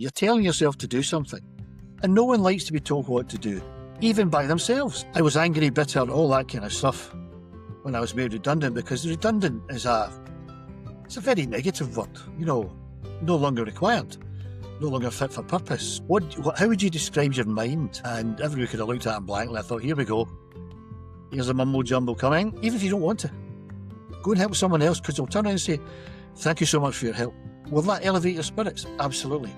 You're telling yourself to do something, and no one likes to be told what to do, even by themselves. I was angry, bitter, all that kind of stuff when I was made redundant, because redundant is it's a very negative word, no longer required, no longer fit for purpose. How would you describe your mind? And everybody could have looked at him blankly. I thought, here we go. Here's a mumbo jumbo coming. Even if you don't want to, go and help someone else, because they'll turn around and say, thank you so much for your help. Will that elevate your spirits? Absolutely.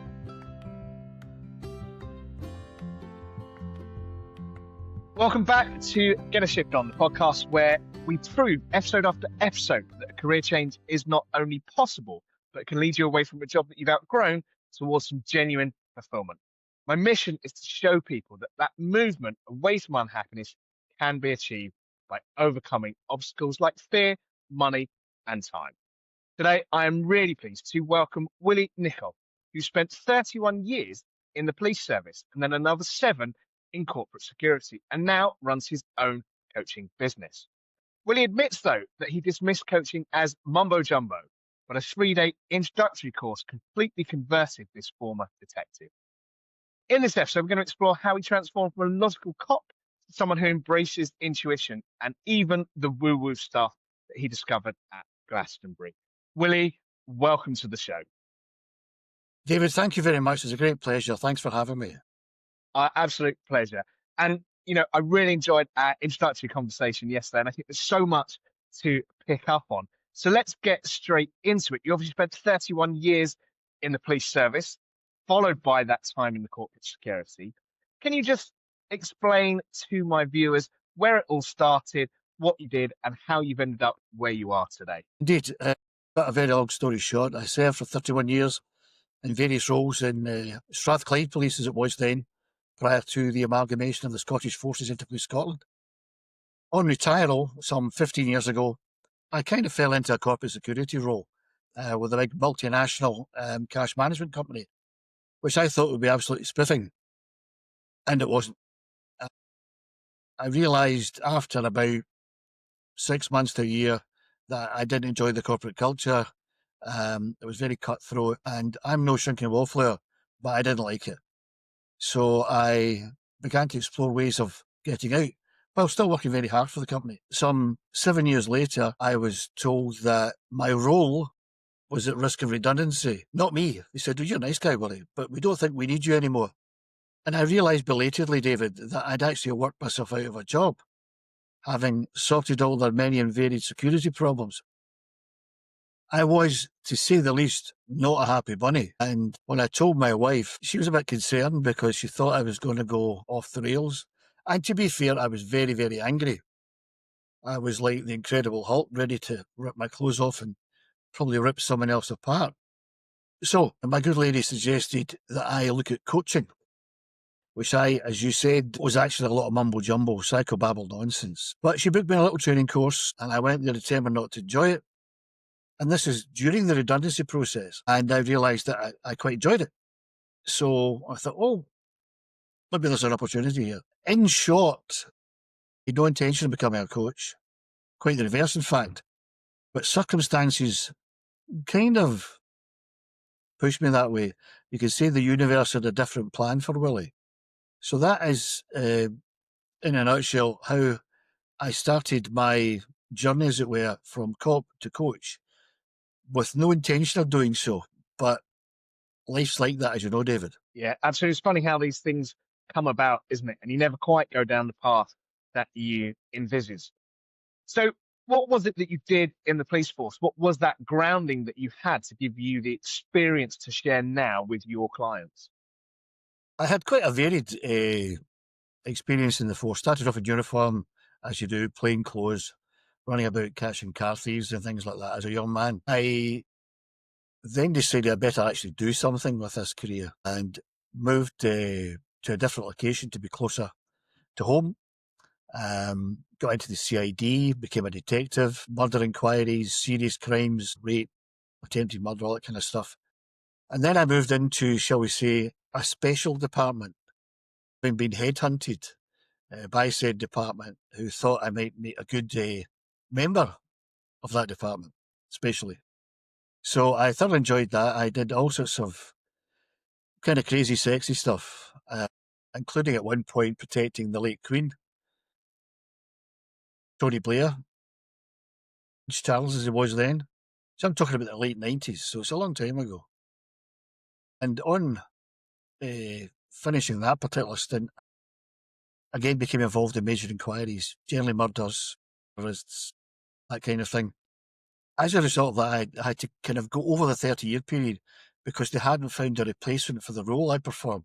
Welcome back to Get a Shift On, the podcast where we prove episode after episode that a career change is not only possible, but it can lead you away from a job that you've outgrown towards some genuine fulfillment. My mission is to show people that movement away from unhappiness can be achieved by overcoming obstacles like fear, money, and time. Today, I am really pleased to welcome Willie Nicol, who spent 31 years in the police service and then another 7 in corporate security, and now runs his own coaching business. Willie admits, though, that he dismissed coaching as mumbo jumbo, but a 3-day introductory course completely converted this former detective. In this episode, we're going to explore how he transformed from a logical cop to someone who embraces intuition and even the woo-woo stuff that he discovered at Glastonbury. Willie, welcome to the show. David, thank you very much. It's a great pleasure. Thanks for having me. Absolute pleasure. And, I really enjoyed our introductory conversation yesterday, and I think there's so much to pick up on. So let's get straight into it. You obviously spent 31 years in the police service, followed by that time in the corporate security. Can you just explain to my viewers where it all started, what you did, and how you've ended up where you are today? Indeed. Got a very long story short. I served for 31 years in various roles in Strathclyde Police, as it was then, prior to the amalgamation of the Scottish Forces into Police Scotland. On retirement, some 15 years ago, I kind of fell into a corporate security role with a big multinational cash management company, which I thought would be absolutely spiffing, and it wasn't. I realised after about 6 months to a year that I didn't enjoy the corporate culture. It was very cutthroat, and I'm no shrinking wallflower, but I didn't like it. So I began to explore ways of getting out, while still working very hard for the company. Some 7 years later, I was told that my role was at risk of redundancy. Not me. They said, "Oh, you're a nice guy, Willie, but we don't think we need you anymore." And I realised belatedly, David, that I'd actually worked myself out of a job, having sorted all their many and varied security problems. I was, to say the least, not a happy bunny. And when I told my wife, she was a bit concerned because she thought I was going to go off the rails. And to be fair, I was very, very angry. I was like the Incredible Hulk, ready to rip my clothes off and probably rip someone else apart. So my good lady suggested that I look at coaching, which I, as you said, was actually a lot of mumbo jumbo, psycho-babble nonsense. But she booked me a little training course, and I went there determined not to enjoy it. And this is during the redundancy process. And I realised that I quite enjoyed it. So I thought, maybe there's an opportunity here. In short, I had no intention of becoming a coach. Quite the reverse, in fact. But circumstances kind of pushed me that way. You could say the universe had a different plan for Willie. So that is, in a nutshell, how I started my journey, as it were, from cop to coach, with no intention of doing so. But life's like that, as you know, David. Yeah, absolutely. It's funny how these things come about, isn't it? And you never quite go down the path that you envisaged. So what was it that you did in the police force? What was that grounding that you had to give you the experience to share now with your clients? I had quite a varied experience in the force. Started off in uniform, as you do, plain clothes, running about catching car thieves and things like that as a young man. I then decided I better actually do something with this career and moved to a different location to be closer to home. Got into the CID, became a detective, murder inquiries, serious crimes, rape, attempted murder, all that kind of stuff. And then I moved into, shall we say, a special department, having been headhunted by said department, who thought I might make a good member of that department, especially. So I thoroughly enjoyed that. I did all sorts of kind of crazy, sexy stuff, including at one point protecting the late Queen, Tony Blair, Charles as he was then. So I'm talking about the late 90s, so it's a long time ago. And on finishing that particular stint, again became involved in major inquiries, generally murders, arrests, that kind of thing. As a result of that, I had to kind of go over the 30-year period because they hadn't found a replacement for the role I performed.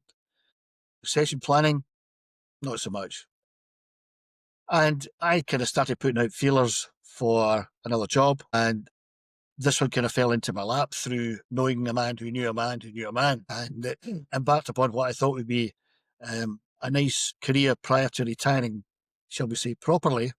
Succession planning, not so much. And I kind of started putting out feelers for another job, and this one kind of fell into my lap through knowing a man who knew a man who knew a man, and embarked upon what I thought would be a nice career prior to retiring, shall we say, properly.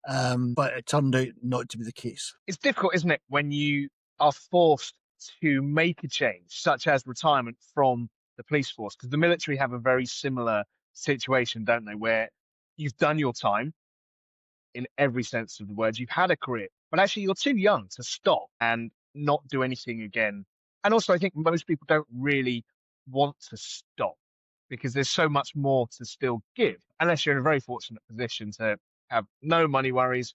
But it turned out not to be the case. It's difficult, isn't it, when you are forced to make a change, such as retirement from the police force? Because the military have a very similar situation, don't they, where you've done your time in every sense of the word. You've had a career, but actually you're too young to stop and not do anything again. And also, I think most people don't really want to stop because there's so much more to still give, unless you're in a very fortunate position to have no money worries,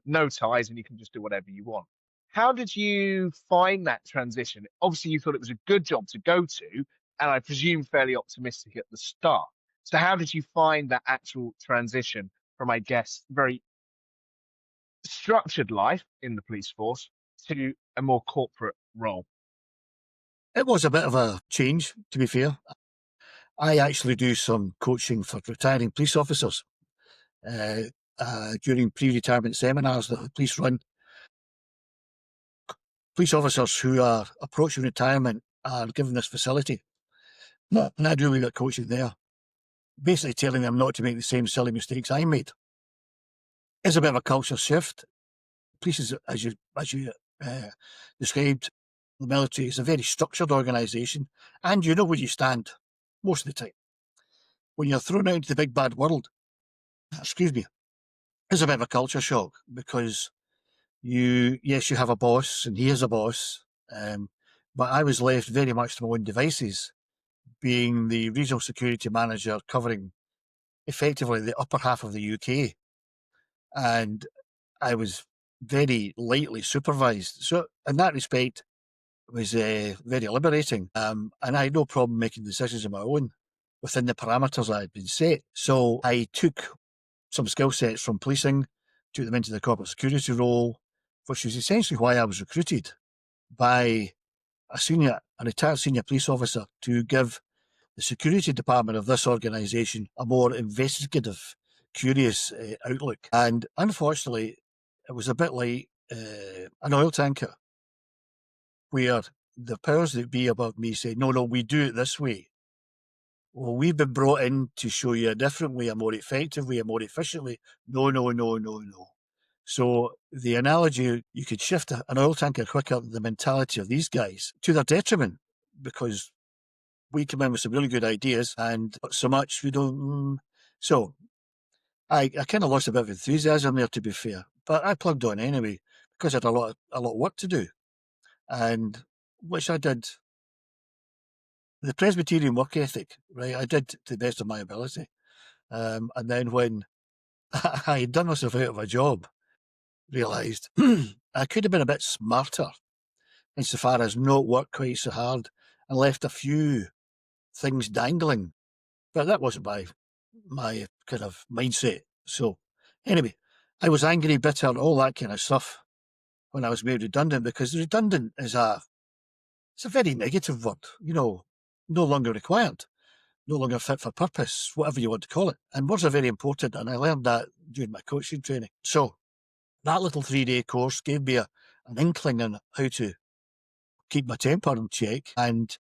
no ties, and you can just do whatever you want. How did you find that transition? Obviously, you thought it was a good job to go to, and I presume fairly optimistic at the start. So how did you find that actual transition from, I guess, very structured life in the police force to a more corporate role? It was a bit of a change, to be fair. I actually do some coaching for retiring police officers during pre-retirement seminars that the police run. Police officers who are approaching retirement are given this facility. And I do a wee bit of coaching there, basically telling them not to make the same silly mistakes I made. It's a bit of a culture shift. Police, is, as you described, the military is a very structured organisation, and you know where you stand most of the time. When you're thrown out into the big bad world, it's a bit of a culture shock because you have a boss, and he is a boss, but I was left very much to my own devices, being the regional security manager covering effectively the upper half of the UK, and I was very lightly supervised. So in that respect, it was very liberating, and I had no problem making decisions of my own within the parameters I had been set. So I took some skill sets from policing, took them into the corporate security role, which was essentially why I was recruited by a retired senior police officer to give the security department of this organisation a more investigative, curious outlook. And unfortunately, it was a bit like an oil tanker, where the powers that be above me say, no, we do it this way. Well, we've been brought in to show you a different way, a more effective way, a more efficient way. No. So the analogy, you could shift an oil tanker quicker than the mentality of these guys to their detriment, because we come in with some really good ideas and not so much we don't. So I kind of lost a bit of enthusiasm there, to be fair, but I plugged on anyway because I had a lot of work to do, and which I did. The Presbyterian work ethic, right? I did to the best of my ability. And then when I had done myself out of a job, realised I could have been a bit smarter insofar as not worked quite so hard and left a few things dangling. But that wasn't my kind of mindset. So anyway, I was angry, bitter, all that kind of stuff when I was made redundant, because redundant is it's a very negative word, no longer required, no longer fit for purpose, whatever you want to call it. And words are very important, and I learned that during my coaching training. So that little 3-day course gave me an inkling on how to keep my temper in check and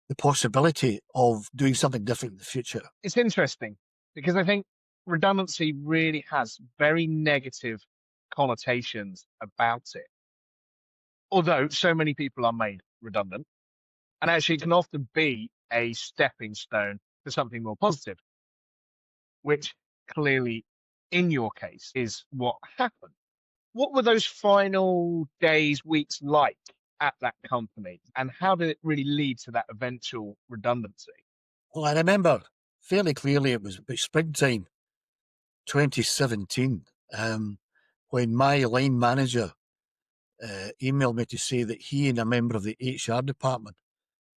the possibility of doing something different in the future. It's interesting because I think redundancy really has very negative connotations about it. Although so many people are made redundant, and actually it can often be a stepping stone to something more positive, which clearly in your case is what happened. What were those final days, weeks like at that company, and how did it really lead to that eventual redundancy? Well, I remember fairly clearly it was about springtime 2017 when my line manager emailed me to say that he and a member of the HR department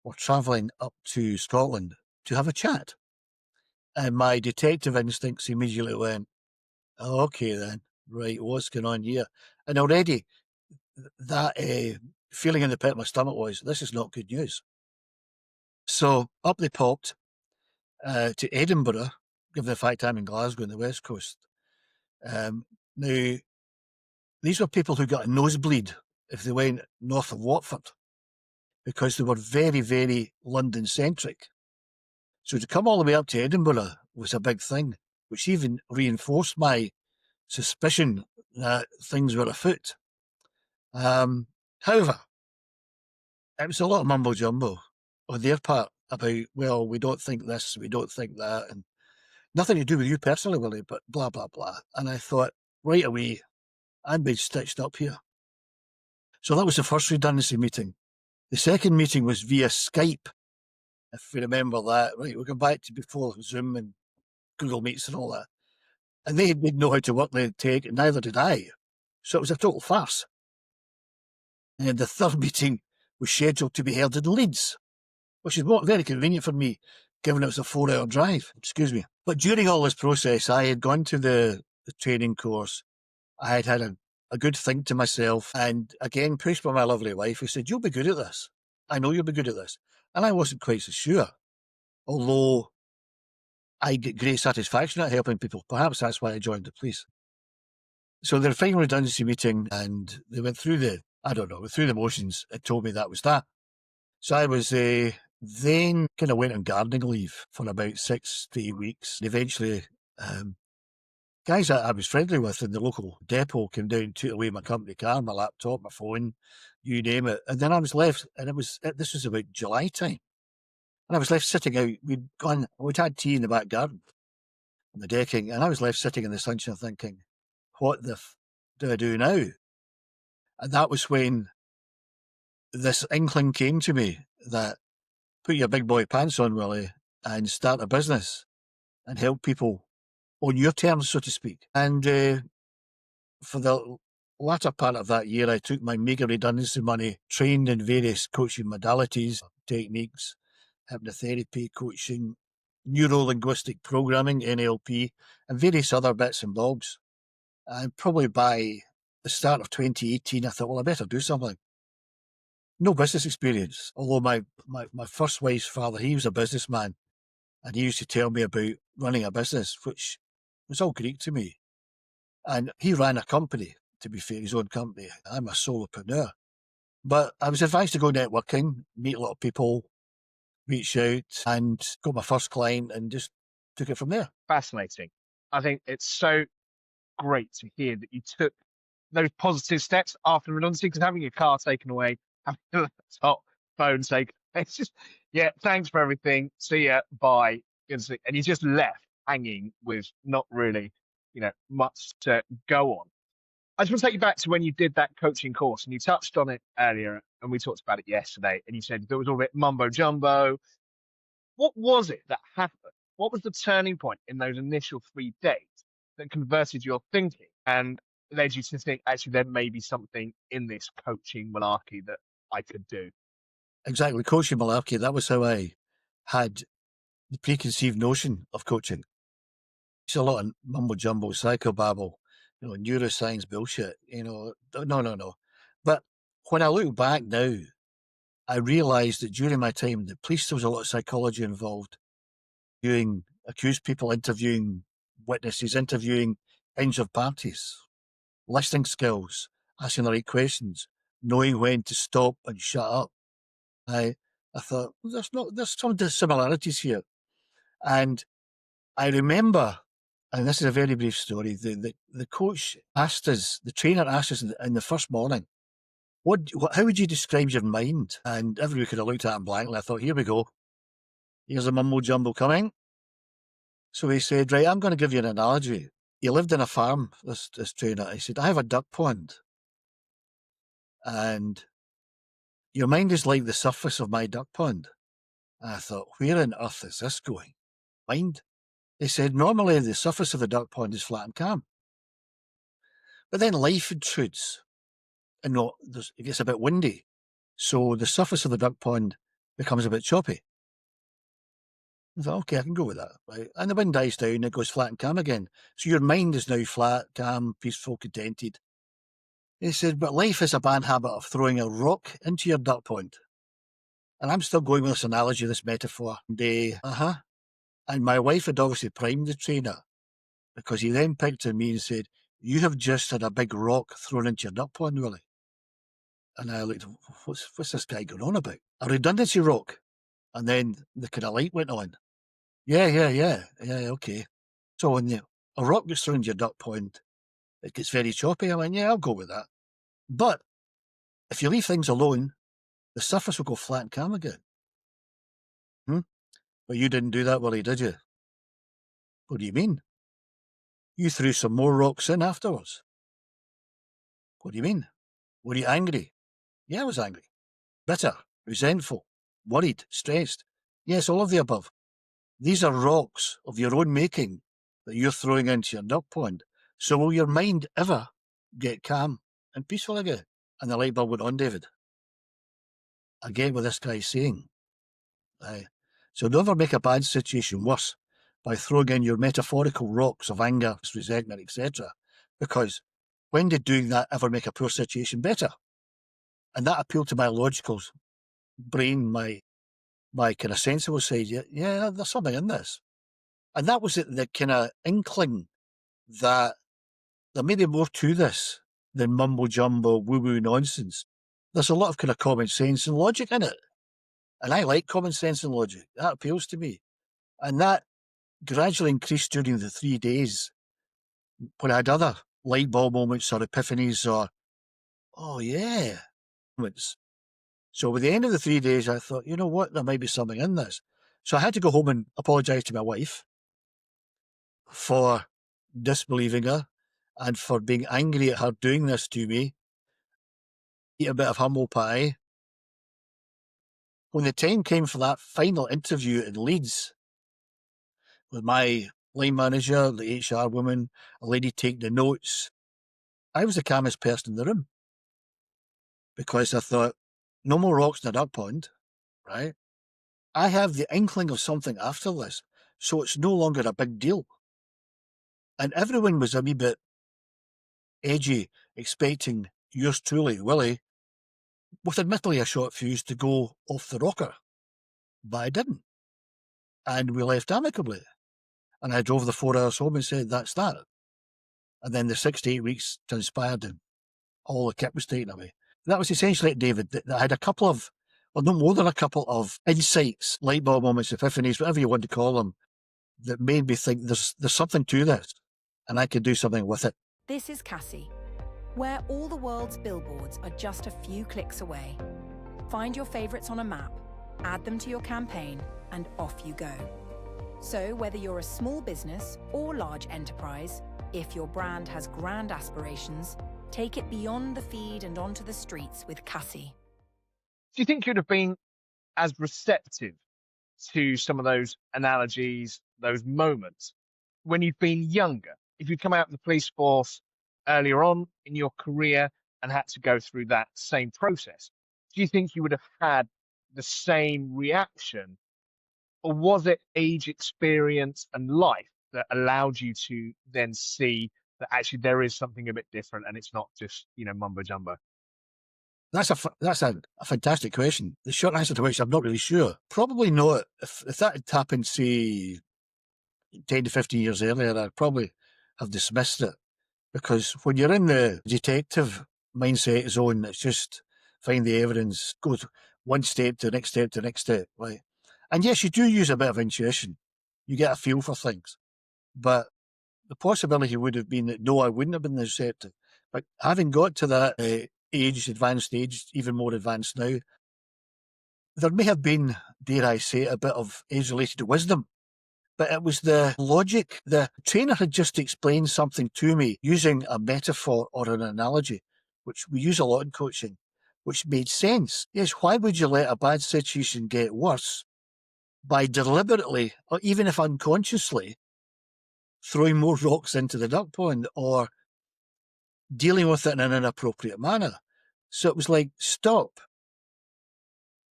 were travelling up to Scotland to have a chat. And my detective instincts immediately went, oh, okay then, right, what's going on here? And already that feeling in the pit of my stomach was, this is not good news. So up they popped to Edinburgh, given the fact I'm in Glasgow on the West Coast. Now, these were people who got a nosebleed if they went north of Watford, because they were very, very London-centric. So to come all the way up to Edinburgh was a big thing, which even reinforced my suspicion that things were afoot. However, it was a lot of mumbo-jumbo on their part about, well, we don't think this, we don't think that, and nothing to do with you personally, Willie, but blah, blah, blah. And I thought, right away, I'm being stitched up here. So that was the first redundancy meeting. The second meeting was via Skype, if we remember that. Right, we're going back to before Zoom and Google Meets and all that. And they didn't know how to work the take, and neither did I. So it was a total farce. And the third meeting was scheduled to be held in Leeds, which is very convenient for me, given it was a 4-hour drive. Excuse me. But during all this process, I had gone to the training course. I had had a good think to myself, and again, pushed by my lovely wife, who said, you'll be good at this. I know you'll be good at this. And I wasn't quite so sure, although I get great satisfaction at helping people. Perhaps that's why I joined the police. So the final redundancy meeting, and they went through the motions and told me that was that. So I was then kind of went on gardening leave for about 6 to 8 weeks. And eventually, guys that I was friendly with in the local depot came down, took away my company car, my laptop, my phone, you name it. And then I was left, and this was about July time. And I was left sitting out. We'd had tea in the back garden on the decking, and I was left sitting in the sunshine thinking, what the do I do now? And that was when this inkling came to me that put your big boy pants on, Willie, and start a business and help people on your terms, so to speak. And for the latter part of that year, I took my mega redundancy money, trained in various coaching modalities, techniques, hypnotherapy, coaching, neuro-linguistic programming, NLP, and various other bits and bobs. And probably by the start of 2018, I thought, well, I better do something. No business experience, although my first wife's father, he was a businessman, and he used to tell me about running a business, which was all Greek to me. And he ran a company, to be fair, his own company. I'm a solopreneur. But I was advised to go networking, meet a lot of people, reach out, and got my first client, and just took it from there. Fascinating. I think it's so great to hear that you took those positive steps after redundancy, because having your car taken away, having your laptop, phone taken, it's just, yeah, thanks for everything. See ya, bye. And you just left hanging with not really, much to go on. I just want to take you back to when you did that coaching course, and you touched on it earlier, and we talked about it yesterday, and you said there was all a bit mumbo jumbo. What was it that happened? What was the turning point in those initial 3 days that converted your thinking and led you to think, actually, there may be something in this coaching malarkey that I could do? Exactly, coaching malarkey. That was how I had the preconceived notion of coaching. It's a lot of mumbo jumbo, psycho-babble, neuroscience bullshit. No. But when I look back now, I realised that during my time in the police, there was a lot of psychology involved. Doing accused people, interviewing witnesses, interviewing injured parties, listening skills, asking the right questions, knowing when to stop and shut up. I thought, there's some similarities here. And I remember, and this is a very brief story, the coach asked us, the trainer asked us in the first morning, how would you describe your mind? And everybody could have looked at him blankly. I thought, here we go. Here's a mumbo jumbo coming. So he said, right, I'm going to give you an analogy. He lived in a farm, this trainer. He said, I have a duck pond. And your mind is like the surface of my duck pond. And I thought, where on earth is this going? Mind? They said, normally the surface of the duck pond is flat and calm. But then life intrudes. And it gets a bit windy. So the surface of the duck pond becomes a bit choppy. I thought, okay, I can go with that. Right? And the wind dies down, it goes flat and calm again. So your mind is now flat, calm, peaceful, contented. He said, but life has a bad habit of throwing a rock into your duck pond. And I'm still going with this analogy, this metaphor. And my wife had obviously primed the trainer, because he then picked on me and said, you have just had a big rock thrown into your duck pond, Willie. And I looked, what's this guy going on about? A redundancy rock. And then the kind of light went on. Yeah, okay. So when a rock gets thrown into your duck pond, it gets very choppy. I went, yeah, I'll go with that. But if you leave things alone, the surface will go flat and calm again. But you didn't do that, Willie, did you? What do you mean? You threw some more rocks in afterwards. What do you mean? Were you angry? Yeah, I was angry. Bitter, resentful, worried, stressed. Yes, all of the above. These are rocks of your own making that you're throwing into your duck pond. So will your mind ever get calm and peaceful again? And the light bulb went on, David. I get what this guy's saying. So never make a bad situation worse by throwing in your metaphorical rocks of anger, resentment, etc. Because when did doing that ever make a poor situation better? And that appealed to my logical brain, my kind of sensible side. Yeah, there's something in this. And that was the kind of inkling that there may be more to this than mumbo-jumbo, woo-woo nonsense. There's a lot of kind of common sense and logic in it. And I like common sense and logic. That appeals to me. And that gradually increased during the 3 days when I had other light bulb moments or epiphanies or, oh yeah, moments. So with the end of the 3 days, I thought, you know what, there might be something in this. So I had to go home and apologise to my wife for disbelieving her and for being angry at her doing this to me. Eat a bit of humble pie. When the time came for that final interview in Leeds with my line manager, the HR woman, a lady taking the notes, I was the calmest person in the room because I thought, no more rocks in the duck pond, right? I have the inkling of something after this, so it's no longer a big deal. And everyone was a wee bit edgy, expecting yours truly, Willie, with admittedly a short fuse, to go off the rocker. But I didn't. And we left amicably. And I drove the 4 hours home and said, that's that. And then the 6 to 8 weeks transpired and all the kit was taken away. That was essentially it, David. That I had a couple of, well, no more than a couple of insights, light bulb moments, epiphanies, whatever you want to call them, that made me think there's something to this and I could do something with it. This is Cassie, where all the world's billboards are just a few clicks away. Find your favourites on a map, add them to your campaign, and off you go. So whether you're a small business or large enterprise, if your brand has grand aspirations, take it beyond the feed and onto the streets with Cassie. Do you think you'd have been as receptive to some of those analogies, those moments, when you've been younger? If you'd come out of the police force earlier on in your career and had to go through that same process, do you think you would have had the same reaction? Or was it age, experience, and life that allowed you to then see that actually there is something a bit different and it's not just, mumbo jumbo? That's a fantastic question. The short answer to which I'm not really sure. Probably not. If that had happened, say, 10 to 15 years earlier, I'd probably have dismissed it. Because when you're in the detective mindset zone, it's just find the evidence, go one step to the next step to the next step, right? And yes, you do use a bit of intuition. You get a feel for things. But the possibility would have been that, no, I wouldn't have been receptive. But having got to that advanced age, even more advanced now, there may have been, dare I say, a bit of age-related wisdom. But it was the logic. The trainer had just explained something to me using a metaphor or an analogy, which we use a lot in coaching, which made sense. Yes, why would you let a bad situation get worse by deliberately, or even if unconsciously, throwing more rocks into the duck pond or dealing with it in an inappropriate manner? So it was like, stop.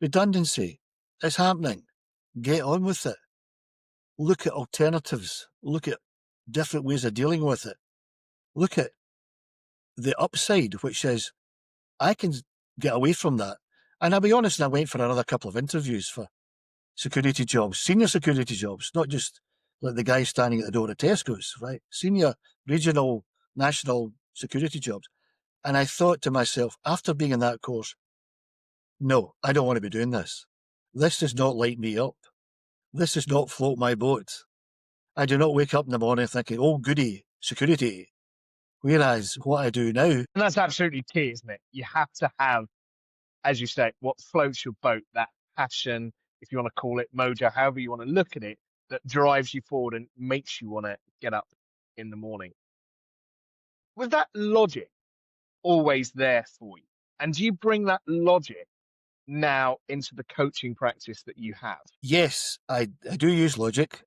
Redundancy. It's happening. Get on with it. Look at alternatives. Look at different ways of dealing with it. Look at the upside, which is I can get away from that. And I'll be honest, I went for another couple of interviews for security jobs, senior security jobs, not just like the guy standing at the door of Tesco's, right? Senior, regional, national security jobs. And I thought to myself, after being in that course, no, I don't want to be doing this. This does not light me up. This does not float my boat. I do not wake up in the morning thinking, oh, goody, security. Whereas what I do now, And that's absolutely key, isn't it? You have to have, as you say, what floats your boat, that passion, if you want to call it mojo, however you want to look at it, that drives you forward and makes you want to get up in the morning. Was that logic always there for you? And do you bring that logic now into the coaching practice that you have? yes, I do use logic.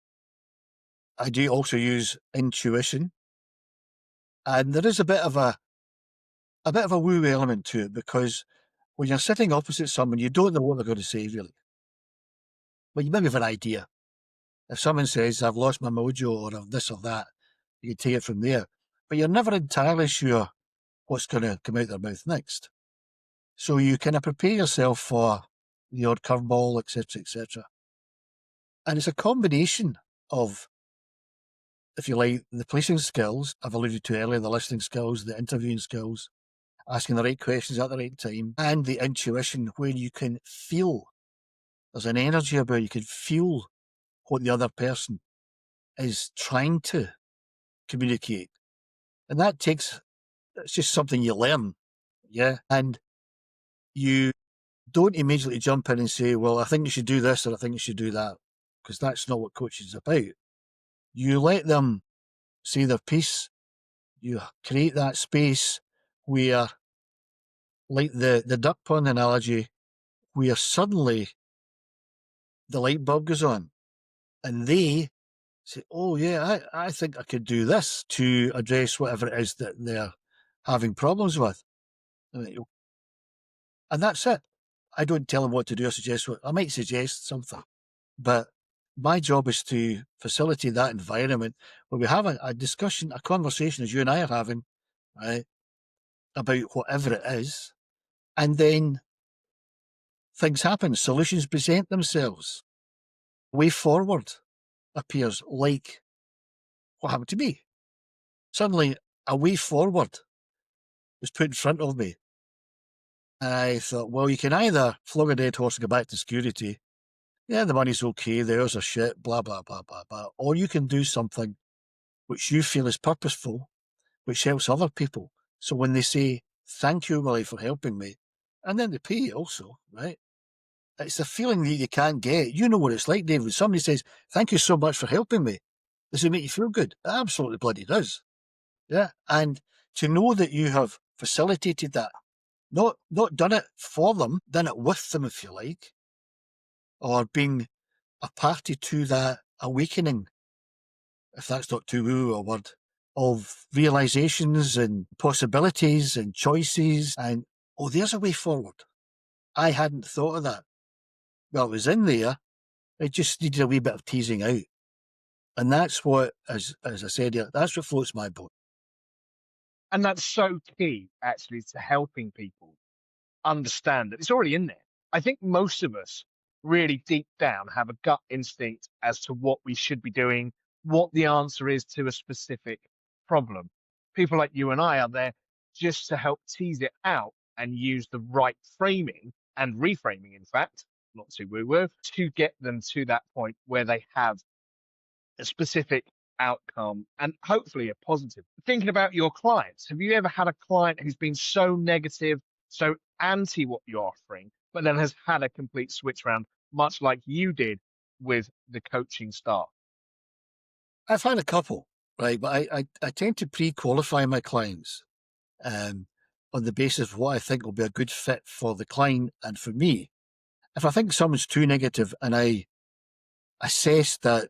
I do also use intuition. And there is a bit of a woo element to it, because when you're sitting opposite someone, you don't know what they're going to say, really. But you maybe have an idea. If someone says, I've lost my mojo, or I've this or that, you can take it from there. But you're never entirely sure what's going to come out their mouth next. So you kind of prepare yourself for the odd curveball, etc., etc. And it's a combination of, if you like, the policing skills I've alluded to earlier, the listening skills, the interviewing skills, asking the right questions at the right time, and the intuition where you can feel, there's an energy about, you can feel what the other person is trying to communicate. And that takes, it's just something you learn. Yeah. And you don't immediately jump in and say, well, I think you should do this or I think you should do that, because that's not what coaching is about. You let them say their piece. You create that space where, like the duck pond analogy, where suddenly the light bulb goes on and they say, oh yeah, I think I could do this to address whatever it is that they're having problems with. And that's it. I don't tell them what to do or suggest what. I might suggest something, but my job is to facilitate that environment where we have a discussion, a conversation, as you and I are having, right, about whatever it is. And then things happen, solutions present themselves. Way forward appears, like what happened to me. Suddenly, a way forward was put in front of me. And I thought, well, you can either flog a dead horse and go back to security. Yeah, the money's okay, the hours are shit, blah, blah, blah, blah, blah. Or you can do something which you feel is purposeful, which helps other people. So when they say, thank you, Willie, for helping me, and then they pay you also, right? It's a feeling that you can't get. You know what it's like, David. When somebody says, thank you so much for helping me, does it make you feel good? It absolutely bloody does. Yeah. And to know that you have facilitated that, not done it for them, done it with them, if you like, or being a party to that awakening, if that's not too woo a word, of realizations and possibilities and choices, and, oh, there's a way forward. I hadn't thought of that. Well, it was in there. It just needed a wee bit of teasing out. And that's what, as I said here, that's what floats my boat. And that's so key, actually, to helping people understand that it's already in there. I think most of us really deep down have a gut instinct as to what we should be doing, what the answer is to a specific problem. People like you and I are there just to help tease it out and use the right framing and reframing, in fact, not too woo-woo, to get them to that point where they have a specific outcome and hopefully a positive. Thinking about your clients, have you ever had a client who's been so negative, so anti what you're offering, but then has had a complete switch round, much like you did with the coaching staff? I've had a couple, right? But I tend to pre-qualify my clients. on the basis of what I think will be a good fit for the client and for me. If I think someone's too negative and I assess that,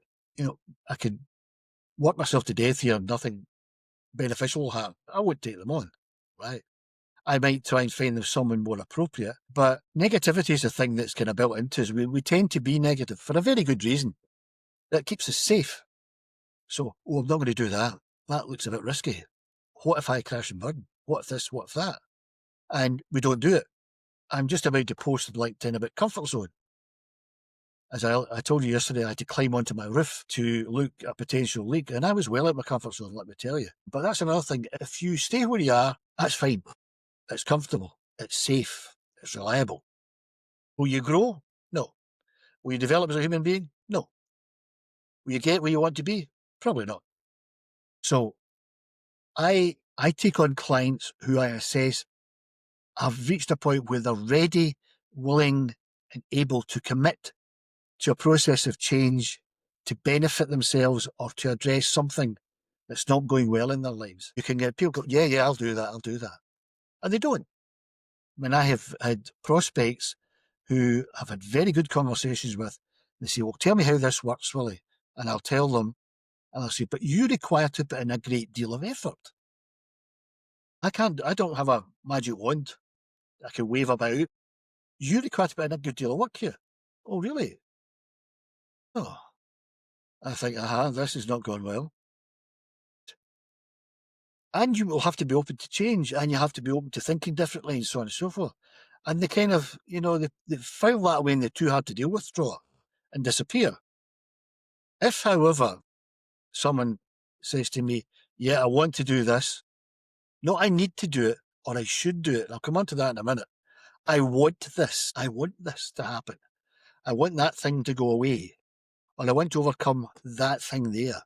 I could work myself to death here and nothing beneficial will happen, I would take them on, right? I might try and find them someone more appropriate, but negativity is a thing that's kind of built into us. We tend to be negative for a very good reason. That keeps us safe. So, I'm not going to do that. That looks a bit risky. What if I crash and burn? What if this? What if that? And we don't do it. I'm just about to post on LinkedIn about comfort zone. As I told you yesterday, I had to climb onto my roof to look at a potential leak, and I was well out of my comfort zone, let me tell you. But that's another thing. If you stay where you are, that's fine. It's comfortable. It's safe. It's reliable. Will you grow? No. Will you develop as a human being? No. Will you get where you want to be? Probably not. So I take on clients who I assess have reached a point where they're ready, willing, and able to commit to a process of change to benefit themselves or to address something that's not going well in their lives. You can get people go, yeah, I'll do that. And they don't. I mean, I have had prospects who I've had very good conversations with. They say, well, tell me how this works, Willie. And I'll tell them, and I'll say, but you require to put in a great deal of effort. I don't have a magic wand I can wave about. You require to put in a good deal of work here. Oh, really? Oh, I think, this is not going well. And you will have to be open to change, and you have to be open to thinking differently, and so on and so forth. And they kind of, they file that away and they're too hard to deal with, straw, and disappear. If, however, someone says to me, yeah, I want to do this, not I need to do it, or I should do it, and I'll come on to that in a minute. I want this to happen. I want that thing to go away, or I want to overcome that thing there.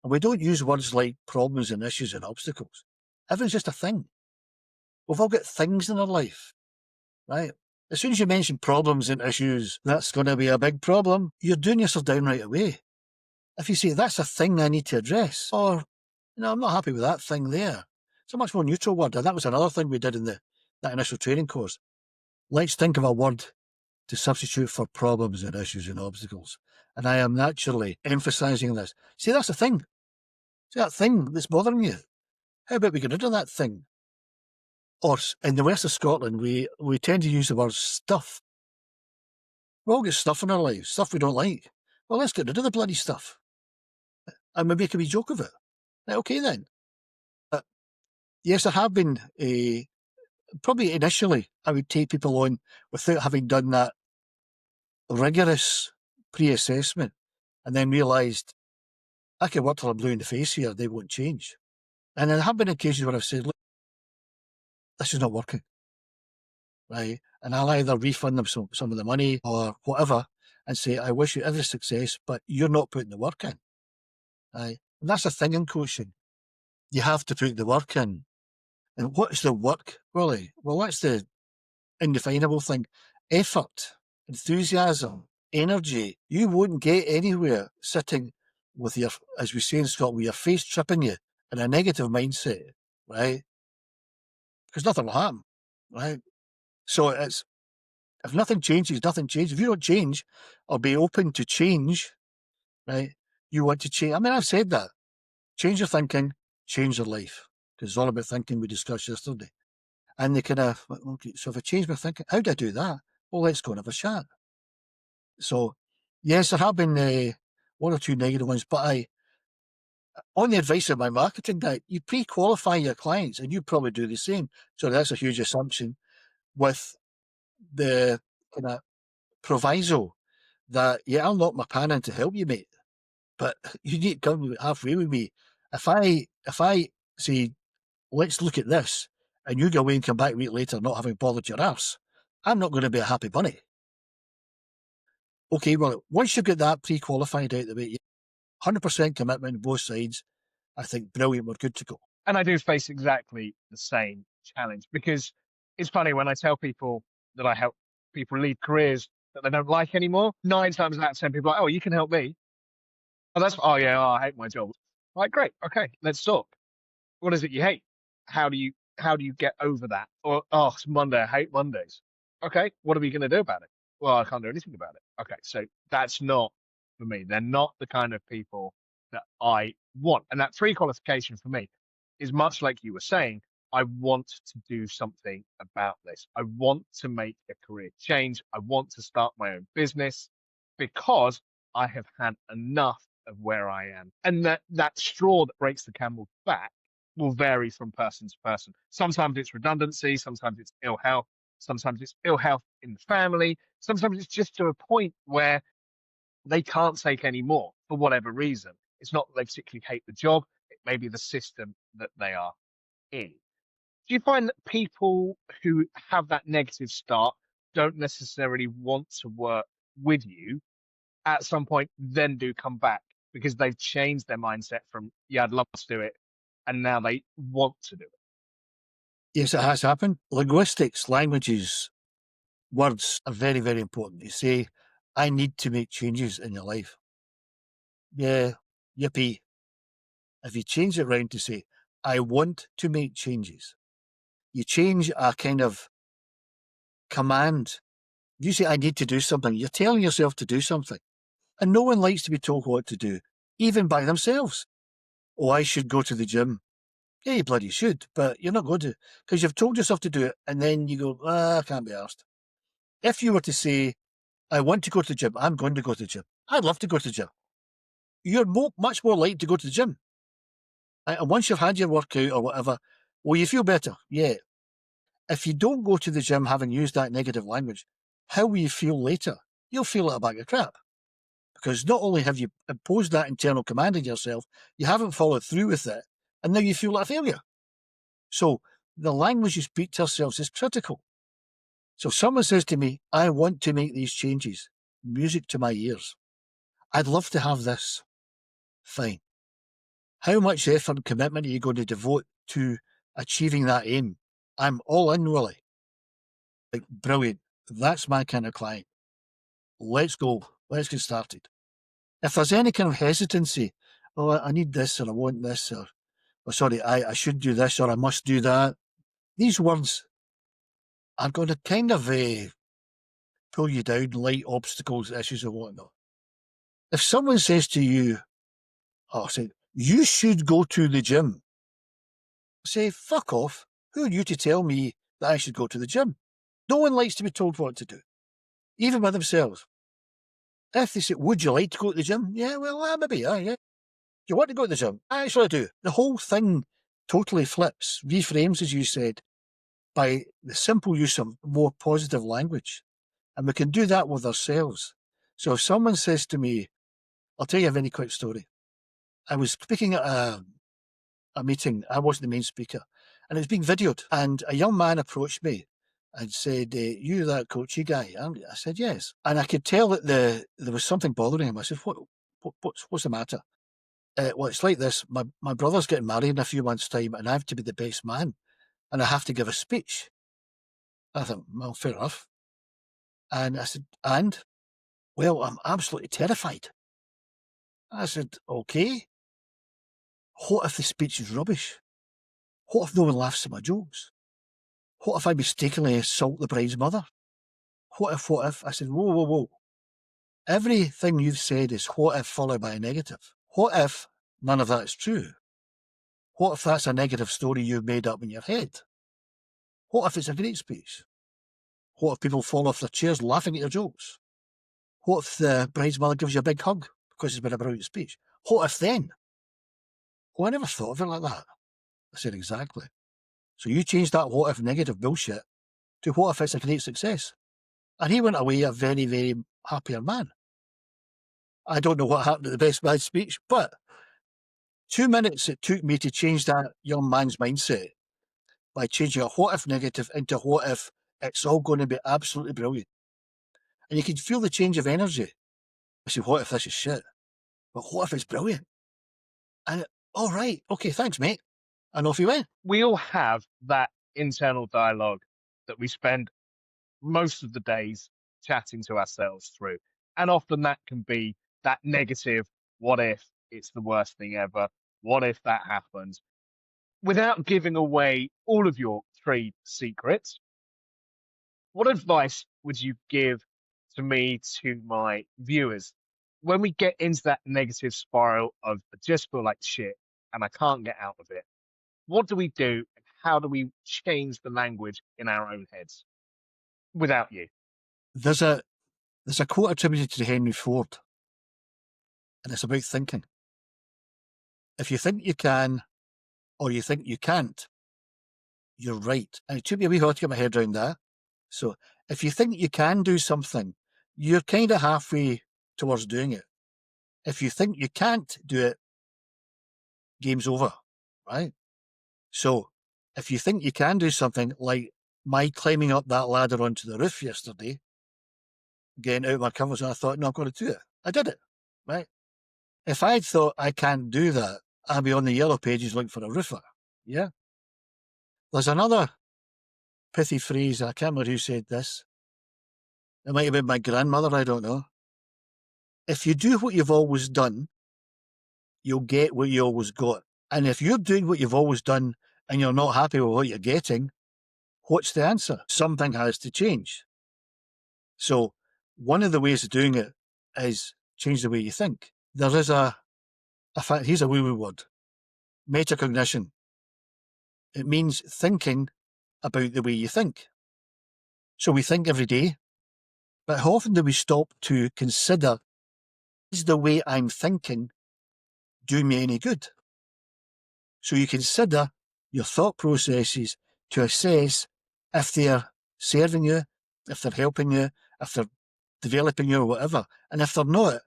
And we don't use words like problems and issues and obstacles. Everything's just a thing. We've all got things in our life, right? As soon as you mention problems and issues, that's going to be a big problem. You're doing yourself down right away. If you say, that's a thing I need to address, or, I'm not happy with that thing there. It's a much more neutral word. And that was another thing we did in that initial training course. Let's think of a word to substitute for problems and issues and obstacles. And I am naturally emphasising this. See, that's a thing. See that thing that's bothering you? How about we get rid of that thing? Or in the west of Scotland, we tend to use the word stuff. We all get stuff in our lives, stuff we don't like. Well, let's get rid of the bloody stuff. And we make a wee joke of it. Right, okay then. Yes, there have been probably initially I would take people on without having done that rigorous pre-assessment, and then realised I can work till I'm blue in the face here, they won't change. And there have been occasions where I've said, look, this is not working, right? And I'll either refund them some of the money or whatever and say, I wish you every success, but you're not putting the work in, right? And that's the thing in coaching. You have to put the work in. And what's the work, Willie? Well, that's the indefinable thing. Effort, enthusiasm, energy. You won't get anywhere sitting with your, as we say in Scotland, with your face tripping you in a negative mindset, right? Because nothing will happen, right? So it's, if nothing changes, nothing changes. If you don't change or be open to change, right, you want to change. I mean, I've said that. Change your thinking, change your life. Because it's all about thinking, we discussed yesterday. And they kind of, okay, so if I change my thinking, how do I do that? Well, let's go and have a chat. So, yes, there have been one or two negative ones, but on the advice of my marketing guy, you pre-qualify your clients, and you probably do the same. So that's a huge assumption, with the kind of proviso that, yeah, I'll knock my pan in to help you, mate, but you need to come halfway with me. If I say, let's look at this, and you go away and come back a week later not having bothered your arse, I'm not going to be a happy bunny. Okay, well, once you've got that pre-qualified out the way, 100% commitment, both sides, I think brilliant, we're good to go. And I do face exactly the same challenge, because it's funny when I tell people that I help people leave careers that they don't like anymore, 9 times out of 10 people are like, oh, you can help me. Oh yeah, I hate my job. Like, great, okay, let's talk. What is it you hate? How do you how do you get over that? Or, oh, it's Monday, I hate Mondays. Okay, what are we going to do about it? Well, I can't do anything about it. Okay, so that's not for me. They're not the kind of people that I want. And that pre-qualification for me is much like you were saying. I want to do something about this. I want to make a career change. I want to start my own business because I have had enough of where I am. And that straw that breaks the camel's back will vary from person to person. Sometimes it's redundancy, sometimes it's ill health, sometimes it's ill health in the family, sometimes it's just to a point where they can't take any more for whatever reason. It's not that they particularly hate the job, it may be the system that they are in. Do you find that people who have that negative start don't necessarily want to work with you at some point, then do come back because they've changed their mindset from, yeah, I'd love to do it, and now they want to do it? Yes, it has happened. Linguistics, languages, words are very, very important. You say, I need to make changes in your life. Yeah, yippee. If you change it around to say, I want to make changes, you change a kind of command. You say, I need to do something. You're telling yourself to do something. And no one likes to be told what to do, even by themselves. Oh, I should go to the gym. Yeah, you bloody should, but you're not going to, because you've told yourself to do it, and then you go, I can't be arsed. If you were to say, I want to go to the gym, I'm going to go to the gym. I'd love to go to the gym. You're much more likely to go to the gym. And once you've had your workout or whatever, will you feel better? Yeah. If you don't go to the gym having used that negative language, how will you feel later? You'll feel like a bag of crap. Because not only have you imposed that internal command on yourself, you haven't followed through with it, and now you feel like a failure. So the language you speak to ourselves is critical. So if someone says to me, I want to make these changes, music to my ears. I'd love to have this. Fine. How much effort and commitment are you going to devote to achieving that aim? I'm all in, Willie. Like, brilliant. That's my kind of client. Let's go. Let's get started. If there's any kind of hesitancy, oh, I need this, or I want this, or sorry, I should do this, or I must do that, these words are going to kind of pull you down, light obstacles, issues, and whatnot. If someone says to you, say, you should go to the gym, say, fuck off. Who are you to tell me that I should go to the gym? No one likes to be told what to do, even by themselves. If they say, would you like to go to the gym? Yeah, well, maybe, yeah. Do you want to go to the gym? I actually do. The whole thing totally flips, reframes, as you said, by the simple use of more positive language. And we can do that with ourselves. So if someone says to me, I'll tell you a very quick story. I was speaking at a meeting. I wasn't the main speaker, and it was being videoed. And a young man approached me and said, you that coachy guy? I said, yes. And I could tell that there was something bothering him. I said, what's the matter? Well, it's like this. My brother's getting married in a few months' time, and I have to be the best man, and I have to give a speech. I thought, well, fair enough. And I said, well, I'm absolutely terrified. I said, okay. What if the speech is rubbish? What if no one laughs at my jokes? What if I mistakenly assault the bride's mother? What if? I said, whoa. Everything you've said is what if followed by a negative. What if none of that is true? What if that's a negative story you've made up in your head? What if it's a great speech? What if people fall off their chairs laughing at your jokes? What if the bride's mother gives you a big hug because it's been a brilliant speech? What if then? Well, I never thought of it like that. I said, exactly. So you changed that what if negative bullshit to what if it's a great success? And he went away a very, very happier man. I don't know what happened at the best man speech, but 2 minutes it took me to change that young man's mindset by changing a what if negative into what if it's all going to be absolutely brilliant. And you could feel the change of energy. I said, what if this is shit? But what if it's brilliant? And all right, okay, thanks, mate. And off he went. We all have that internal dialogue that we spend most of the days chatting to ourselves through. And often that can be that negative, what if it's the worst thing ever? What if that happens? Without giving away all of your trade secrets, what advice would you give to me, to my viewers, when we get into that negative spiral of I just feel like shit and I can't get out of it? What do we do and how do we change the language in our own heads without you? There's a quote attributed to Henry Ford, and it's about thinking. If you think you can, or you think you can't, you're right. And it took me a wee while to get my head around that. So if you think you can do something, you're kind of halfway towards doing it. If you think you can't do it, game's over, right? So if you think you can do something, like my climbing up that ladder onto the roof yesterday, getting out of my comfort zone, I thought, no, I'm going to do it. I did it, right? If I'd thought I can't do that, I'd be on the yellow pages looking for a roofer. Yeah. There's another pithy phrase, I can't remember who said this. It might have been my grandmother, I don't know. If you do what you've always done, you'll get what you always got. And if you're doing what you've always done and you're not happy with what you're getting, what's the answer? Something has to change. So one of the ways of doing it is change the way you think. There is here's a wee word, metacognition. It means thinking about the way you think. So we think every day, but how often do we stop to consider, is the way I'm thinking doing me any good? So you consider your thought processes to assess if they're serving you, if they're helping you, if they're developing you or whatever. And if they're not,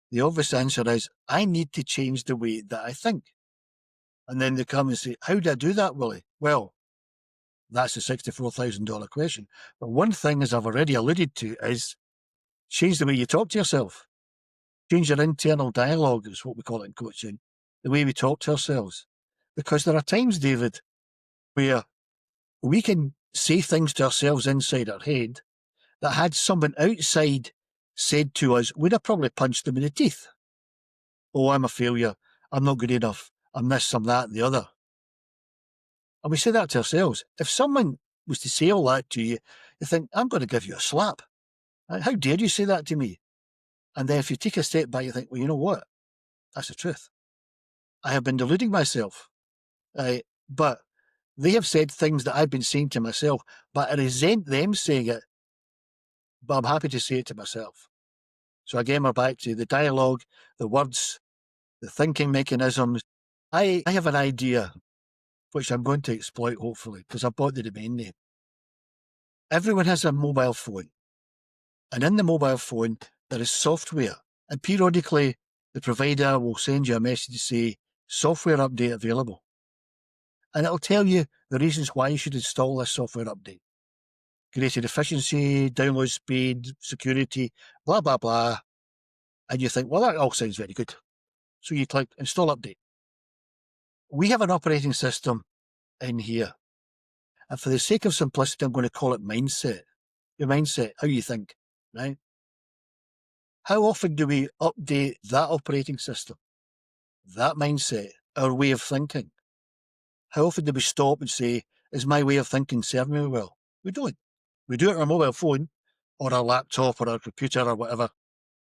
the obvious answer is, I need to change the way that I think. And then they come and say, how do I do that, Willie? Well, that's a $64,000 question. But one thing, as I've already alluded to, is change the way you talk to yourself. Change your internal dialogue, is what we call it in coaching, the way we talk to ourselves. Because there are times, David, where we can say things to ourselves inside our head that had someone outside said to us, we'd have probably punched them in the teeth. Oh, I'm a failure. I'm not good enough. I'm this, I'm that, and the other. And we say that to ourselves. If someone was to say all that to you, you think, I'm going to give you a slap. How dare you say that to me? And then if you take a step back, you think, well, you know what? That's the truth. I have been deluding myself. But they have said things that I've been saying to myself, but I resent them saying it, but I'm happy to say it to myself. So again, we're back to the dialogue, the words, the thinking mechanisms. I have an idea, which I'm going to exploit, hopefully, because I bought the domain name. Everyone has a mobile phone. And in the mobile phone, there is software. And periodically, the provider will send you a message to say, software update available. And it'll tell you the reasons why you should install this software update. Greater efficiency, download speed, security, blah, blah, blah. And you think, well, that all sounds very good. So you click install update. We have an operating system in here. And for the sake of simplicity, I'm going to call it mindset. Your mindset, how you think, right? How often do we update that operating system, that mindset, our way of thinking? How often do we stop and say, is my way of thinking serving me well? We don't. We do it on our mobile phone or our laptop or our computer or whatever.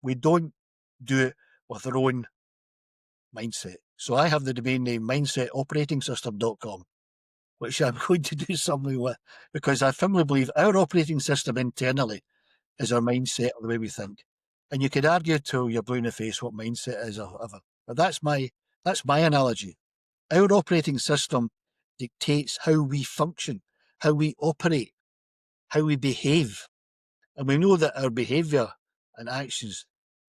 We don't do it with our own mindset. So I have the domain name mindsetoperating-system.com, which I'm going to do something with, because I firmly believe our operating system internally is our mindset or the way we think. And you could argue till you're blue in the face what mindset is or whatever. But that's my analogy. Our operating system dictates how we function, how we operate, how we behave. And we know that our behaviour and actions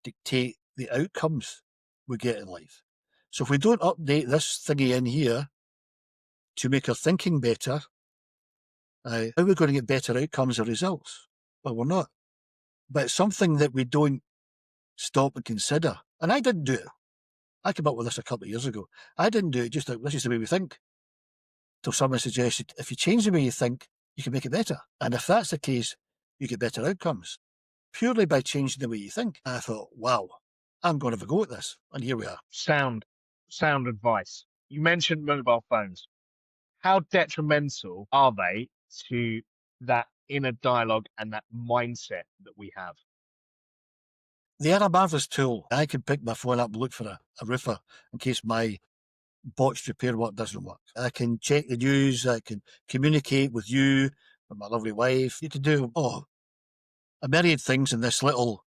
dictate the outcomes we get in life. So if we don't update this thingy in here to make our thinking better, how are we going to get better outcomes or results? Well, we're not. But it's something that we don't stop and consider. And I didn't do it. I came up with this a couple of years ago. I didn't do it, just like, this is the way we think. Till someone suggested, if you change the way you think, you can make it better. And if that's the case, you get better outcomes, purely by changing the way you think. And I thought, wow, I'm going to have a go at this. And here we are. Sound advice. You mentioned mobile phones. how detrimental are they to that inner dialogue and that mindset that we have? They are a marvellous tool. I can pick my phone up and look for a roofer in case my botched repair work doesn't work. I can check the news. I can communicate with you, with my lovely wife. You can do, a myriad things in this little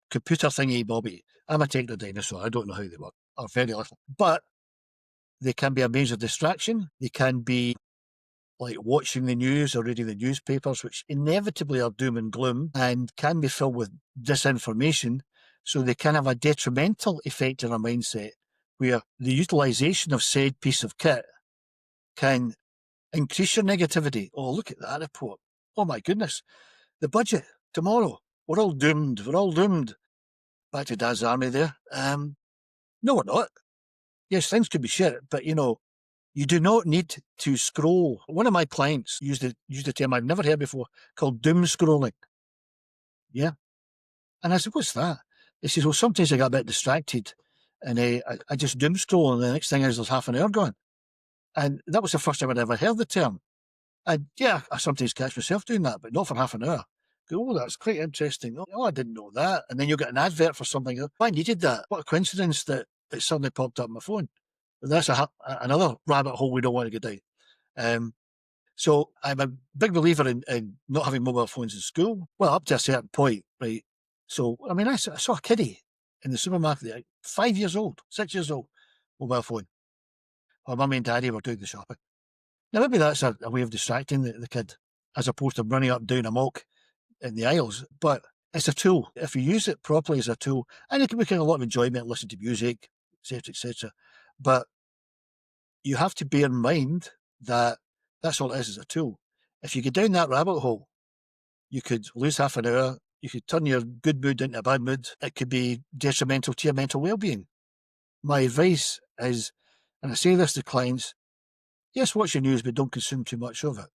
computer thingy, Bobby. I'm a techno dinosaur. I don't know how they work, or very little. But they can be a major distraction. They can be like watching the news or reading the newspapers, which inevitably are doom and gloom and can be filled with disinformation. So they can have a detrimental effect on our mindset, where the utilisation of said piece of kit can increase your negativity. Oh, look at that report. Oh my goodness. The budget tomorrow. We're all doomed. We're all doomed. Back to Dad's army there. No, we're not. Yes, things could be shit, but you do not need to scroll. One of my clients used a term I've never heard before called doom scrolling. Yeah. And I said, what's that? He says, well, sometimes I get a bit distracted and I just doom scroll, and the next thing is there's half an hour gone. And that was the first time I'd ever heard the term. And yeah, I sometimes catch myself doing that, but not for half an hour. Go, oh, that's quite interesting. Oh, I didn't know that. And then you'll get an advert for something. Oh, I needed that. What a coincidence that it suddenly popped up on my phone. But that's another rabbit hole we don't want to go down. So I'm a big believer in not having mobile phones in school. Well, up to a certain point, right? So, I mean, I saw a kiddie in the supermarket, like 5 years old, 6 years old, mobile phone. While mummy and daddy were doing the shopping. Now, maybe that's a way of distracting the kid, as opposed to running up and down amok in the aisles. But it's a tool. If you use it properly as a tool, and it can make a lot of enjoyment, listen to music, etc., etc. But you have to bear in mind that that's all it is a tool. If you get down that rabbit hole, you could lose half an hour. You could turn your good mood into a bad mood. It could be detrimental to your mental well-being. My advice is, and I say this to clients, yes, watch your news, but don't consume too much of it.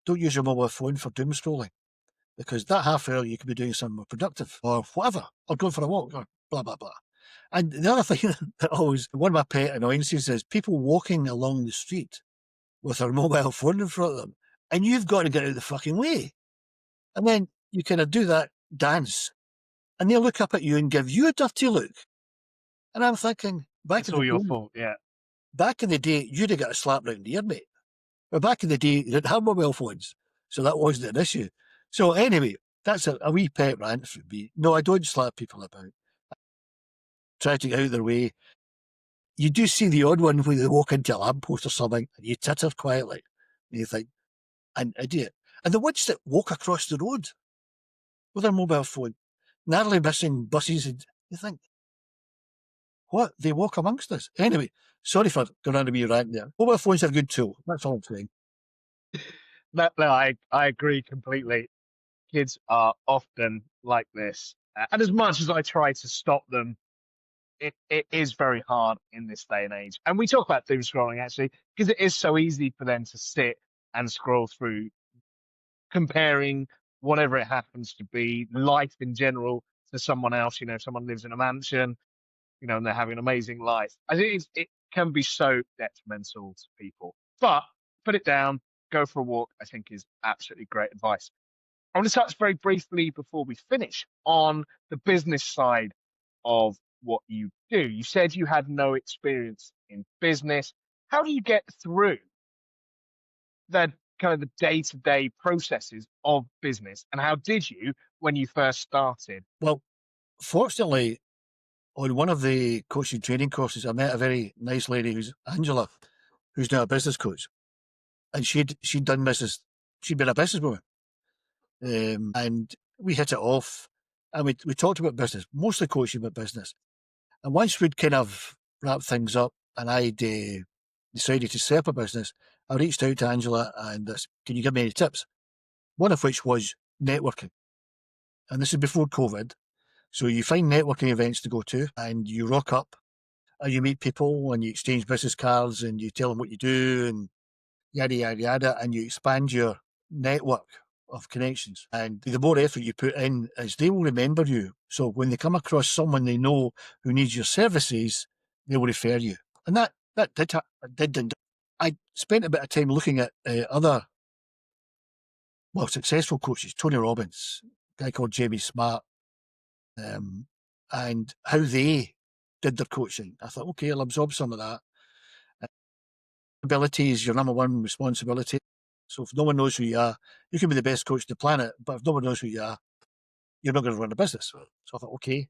Don't use your mobile phone for doom scrolling, because that half hour you could be doing something more productive or whatever, or going for a walk or blah, blah, blah. And the other thing that always, one of my pet annoyances is people walking along the street with their mobile phone in front of them, and you've got to get out of the fucking way. And then you kind of do that dance, and they'll look up at you and give you a dirty look. And I'm thinking, It's all your fault, yeah. Back in the day, you'd have got a slap round the ear, mate. But back in the day, you didn't have mobile phones, so that wasn't an issue. So anyway, that's a wee pet rant from me. No, I don't slap people about. I try to get out of their way. You do see the odd one when they walk into a lamppost or something, and you titter quietly, and you think, an idiot. And the ones that walk across the road with their mobile phone, narrowly missing buses, and you think, what? They walk amongst us. Anyway, sorry for going on a wee rant there. Mobile phones are a good tool. That's all I'm saying. No, I agree completely. Kids are often like this. And as much as I try to stop them, it is very hard in this day and age. And we talk about doom scrolling, actually, because it is so easy for them to sit and scroll through, comparing whatever it happens to be, life in general, to someone else. Someone lives in a mansion, and they're having an amazing life. I think it can be so detrimental to people. But put it down, go for a walk, I think is absolutely great advice. I want to touch very briefly before we finish on the business side of what you do. You said you had no experience in business. How do you get through the kind of the day-to-day processes of business, and how did you when you first started? Well, fortunately, on one of the coaching training courses, I met a very nice lady who's Angela, who's now a business coach, and she'd done business. She'd been a businesswoman, and we hit it off, and we talked about business, mostly coaching about business. And once we'd kind of wrapped things up, and I'd decided to set up a business, I reached out to Angela and said, can you give me any tips? One of which was networking, and this is before COVID. So you find networking events to go to, and you rock up, and you meet people, and you exchange business cards, and you tell them what you do, and yada, yada, yada, and you expand your network of connections. And the more effort you put in, is they will remember you. So when they come across someone they know who needs your services, they will refer you. And that did. I spent a bit of time looking at other, successful coaches, Tony Robbins, a guy called Jamie Smart, and how they did their coaching. I thought, okay, I'll absorb some of that. Ability is your number one responsibility. So if no one knows who you are, you can be the best coach on the planet, but if no one knows who you are, you're not going to run a business. So I thought, okay.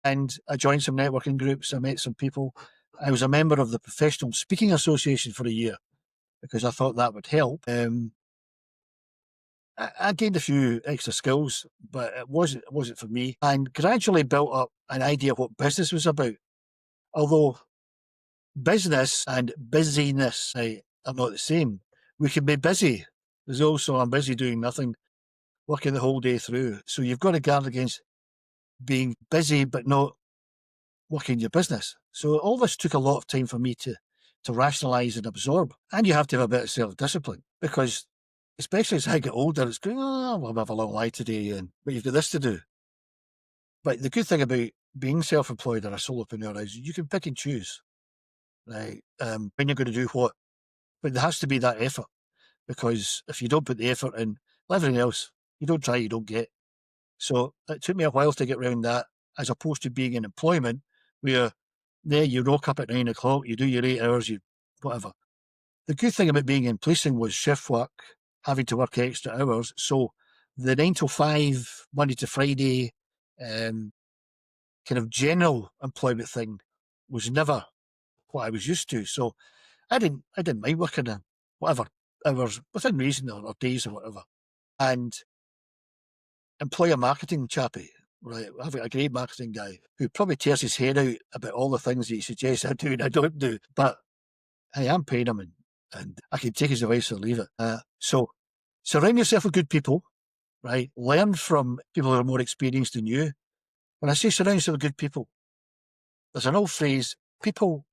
And I joined some networking groups. I met some people. I was a member of the Professional Speaking Association for a year because I thought that would help. I gained a few extra skills, but it wasn't for me. And gradually built up an idea of what business was about. Although business and busyness are not the same. We can be busy. There's also I'm busy doing nothing, working the whole day through. So you've got to guard against being busy but not working your business. So all this took a lot of time for me to rationalise and absorb. And you have to have a bit of self-discipline because especially as I get older, it's going, I'll have a long lie today, but you've got this to do. But the good thing about being self-employed or a solopreneur is you can pick and choose, right? When you're going to do what. But there has to be that effort because if you don't put the effort in, everything else, you don't try, you don't get. So it took me a while to get around that as opposed to being in employment where there you rock up at 9 o'clock, you do your 8 hours, you whatever. The good thing about being in policing was shift work, having to work extra hours. So the 9 to 5, Monday to Friday, kind of general employment thing was never what I was used to. So I didn't mind working in whatever hours within reason or days or whatever. And employer marketing chappie, right? I've got a great marketing guy who probably tears his head out about all the things he suggests I do and I don't do. But hey, I'm paying him and I can take his advice or leave it. So surround yourself with good people, right? Learn from people who are more experienced than you. When I say surround yourself with good people, there's an old phrase, people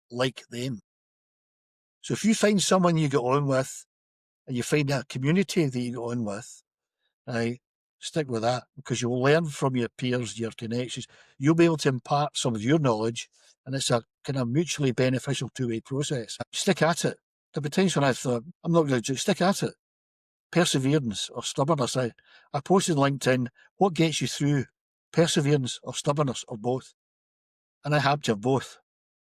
like them. So if you find someone you get on with and you find that community that you get on with, right, stick with that because you'll learn from your peers, your connections. You'll be able to impart some of your knowledge and it's a kind of mutually beneficial two-way process. Stick at it. There'll be times when I thought, I'm not going to stick at it. Perseverance or stubbornness. I posted on LinkedIn, what gets you through perseverance or stubbornness or both? And I had to have both.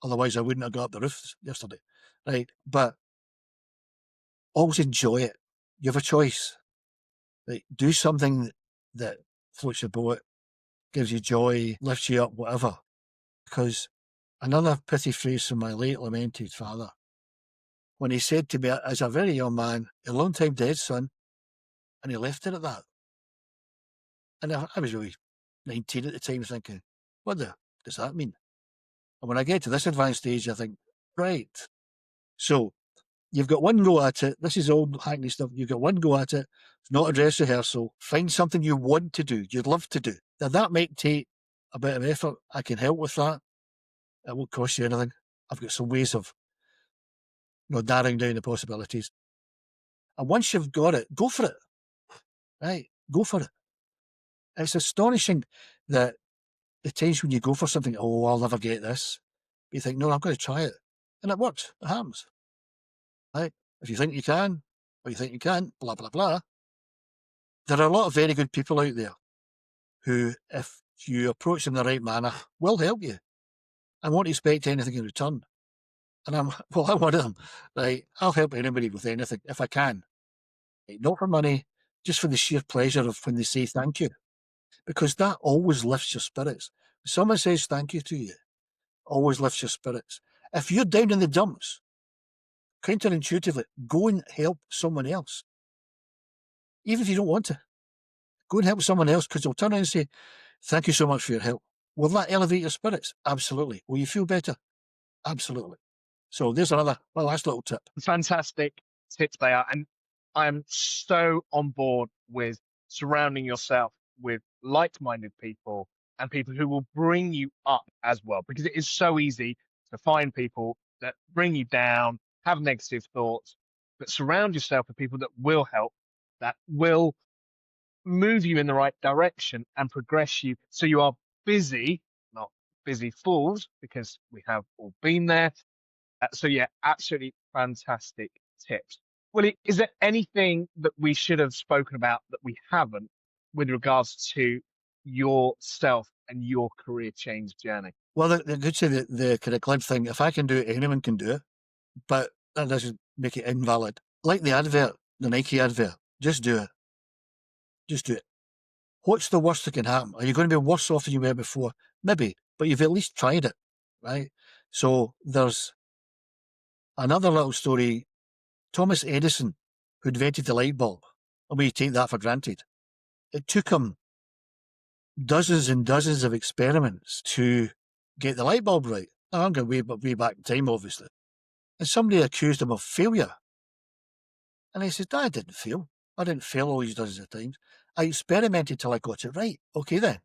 Otherwise I wouldn't have got up the roof yesterday. Right. But always enjoy it. You have a choice. Right? Do something that floats your boat, gives you joy, lifts you up, whatever. Because another pithy phrase from my late lamented father, when he said to me as a very young man, a long time dead, son, and he left it at that. And I was really 19 at the time thinking, what does that mean? And when I get to this advanced stage, I think, right. So you've got one go at it. This is old hackney stuff. You've got one go at it. It's not a dress rehearsal. Find something you want to do, you'd love to do. Now that might take a bit of effort. I can help with that. It won't cost you anything. I've got some ways of narrowing down the possibilities. And once you've got it, go for it. Right? Go for it. It's astonishing that the times when you go for something, I'll never get this. But you think, no, I'm going to try it. And it works. It happens. Right? If you think you can, or you think you can't, blah, blah, blah. There are a lot of very good people out there who, if you approach them in the right manner, will help you and won't expect anything in return. And I'm one of them. Right? I'll help anybody with anything if I can. Right? Not for money, just for the sheer pleasure of when they say thank you. Because that always lifts your spirits. When someone says thank you to you, always lifts your spirits. If you're down in the dumps, counterintuitively, go and help someone else. Even if you don't want to. Go and help someone else because they'll turn around and say, thank you so much for your help. Will that elevate your spirits? Absolutely. Will you feel better? Absolutely. So there's another last little tip. Fantastic tips they are. And I'm so on board with surrounding yourself with like-minded people and people who will bring you up as well, because it is so easy to find people that bring you down, have negative thoughts, but surround yourself with people that will help, that will move you in the right direction and progress you so you are busy, not busy fools, because we have all been there, So yeah, absolutely fantastic tips. Willie, is there anything that we should have spoken about that we haven't with regards to yourself and your career change journey? Well, they could say that the kind of glib thing, if I can do it, anyone can do it, but that doesn't make it invalid. Like the advert, the Nike advert, just do it. Just do it. What's the worst that can happen? Are you going to be worse off than you were before? Maybe, but you've at least tried it, right? So there's another little story. Thomas Edison, who invented the light bulb, and we take that for granted. It took him dozens and dozens of experiments to get the light bulb right. Now, I'm going way back in time, obviously. And somebody accused him of failure. And he said, I didn't fail. I didn't fail all these dozens of times. I experimented till I got it right. Okay then,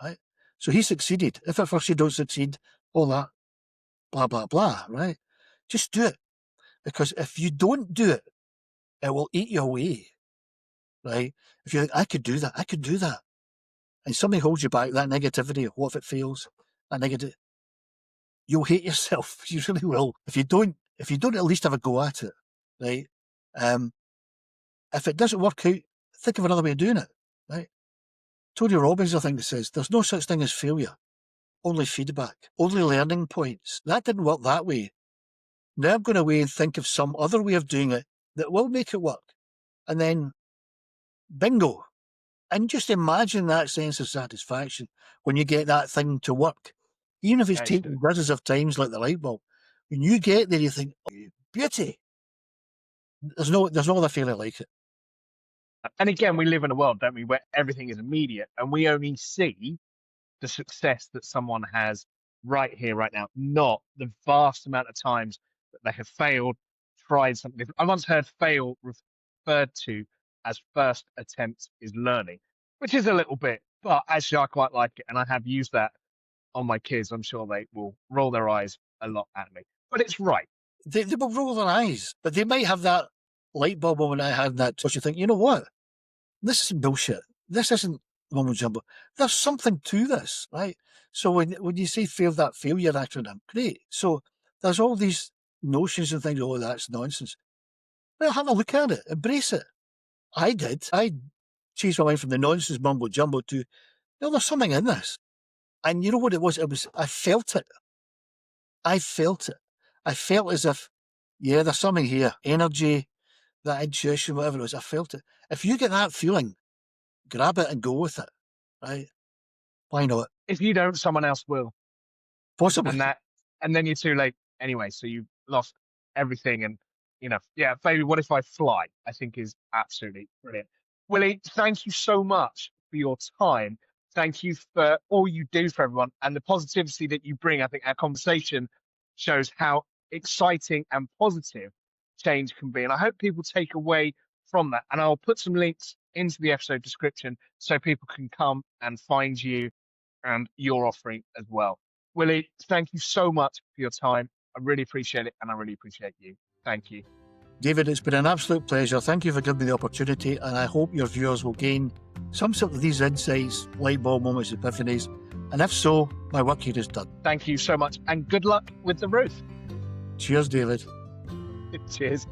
right? So he succeeded. If at first you don't succeed, all that, blah, blah, blah, right? Just do it. Because if you don't do it, it will eat you away, right? If you think, I could do that. And something holds you back, that negativity, what if it fails? That negative, you'll hate yourself. You really will. If you don't at least have a go at it, right? If it doesn't work out, think of another way of doing it, right? Tony Robbins, I think, says, there's no such thing as failure, only feedback, only learning points. That didn't work that way. Now I'm going away and think of some other way of doing it that will make it work. And then, bingo. And just imagine that sense of satisfaction when you get that thing to work. Even if it's taken dozens of times like the light bulb. When you get there, you think, oh, beauty. There's no other feeling like it. And again, we live in a world, don't we, where everything is immediate and we only see the success that someone has right here, right now, not the vast amount of times that they have failed, tried something different. I once heard fail referred to as first attempt is learning, which is a little bit, but actually I quite like it. And I have used that on my kids. I'm sure they will roll their eyes a lot at me, but it's right. They will roll their eyes, but they might have that light bulb moment I had that, so you think, you know what? This isn't bullshit. This isn't mumbo jumbo. There's something to this, right? So when you say that failure acronym, great. So there's all these notions and things, oh, that's nonsense. Well, have a look at it, embrace it. I did. I changed my mind from the nonsense mumbo jumbo to, no, there's something in this. And you know what it was? I felt it. I felt as if, yeah, there's something here. Energy, that intuition, whatever it was, I felt it. If you get that feeling, grab it and go with it, right? Why not? If you don't, someone else will. Possibly. And then you're too late anyway. So you've lost everything. And, yeah, baby, what if I fly? I think is absolutely brilliant. Willie, thank you so much for your time. Thank you for all you do for everyone and the positivity that you bring. I think our conversation shows how exciting and positive change can be. And I hope people take away from that. And I'll put some links into the episode description so people can come and find you and your offering as well. Willie, thank you so much for your time. I really appreciate it. And I really appreciate you. Thank you. David, it's been an absolute pleasure. Thank you for giving me the opportunity. And I hope your viewers will gain some sort of these insights, light bulb moments, epiphanies. And if so, my work here is done. Thank you so much. And good luck with the roof. Cheers, David. Cheers.